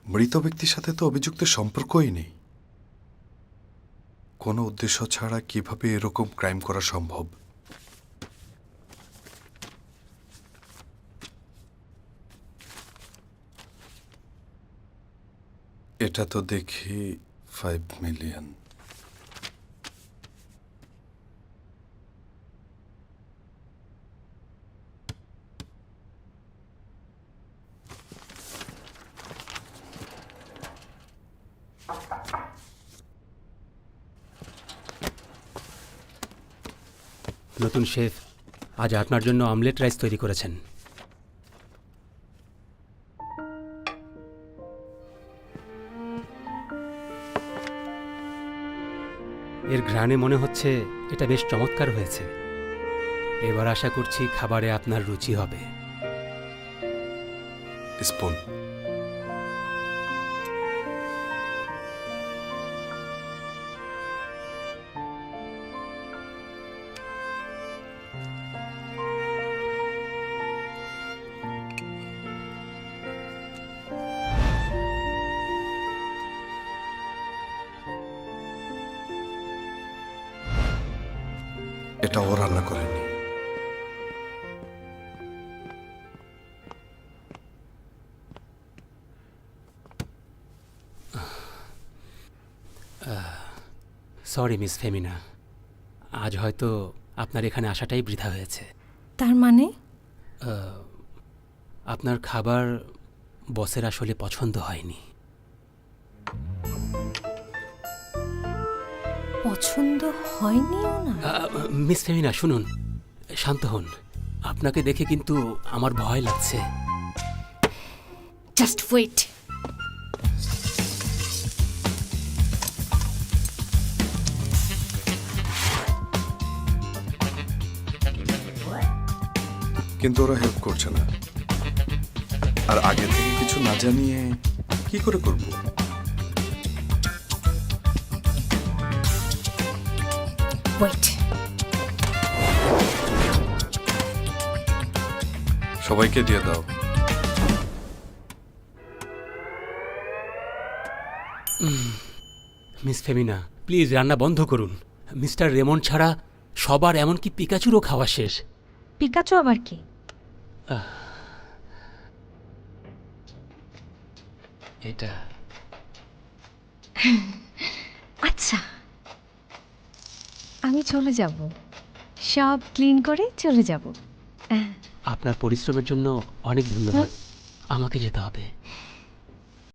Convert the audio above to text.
মৃত ব্যক্তির সাথে তো অভিযুক্তের সম্পর্কই নেই। কোনো উদ্দেশ্য ছাড়া কিভাবে এরকম ক্রাইম করা সম্ভব? এটা তো দেখি 5 মিলিয়ন। নতুন শেফ আজ আপনার জন্য অমলেট রাইস তৈরি করেছেন। এর ঘ্রাণে মনে হচ্ছে এটা বেশ চমৎকার হয়েছে। এবার আশা করছি খাবারে আপনার রুচি হবে। স্পুন। এটা ও রান্না করেনি। সরি মিস ফেমিনা, আজ হয়তো আপনার এখানে আসাটাই বৃথা হয়েছে। তার মানে? আপনার খাবার বসের আসলে পছন্দ হয়নি। পছন্দ হয়নিও না? মিস ফেমিনা শুনুন, শান্ত হন। আপনাকে দেখে কিন্তু আমার ভয় লাগছে। Just wait. কিন্তু ওরা হেল্প করছে না। আর আগে থেকে কিছু না জানিয়ে কি করে করব? ওয়েট। সবাইকে দিয়ে দাও। মিস ফেমিনা প্লিজ রান্না বন্ধ করুন। মিস্টার রেমন্ড ছাড়া সবার এমনকি পিকাচুরও খাওয়া শেষ। পিকাচু আবার কি? এটা আচ্ছা, আমি চলে যাব, সব ক্লিন করে চলে যাব। আপনার পরিশ্রমের জন্য অনেক ধন্যবাদ। আমাকে যেতে হবে।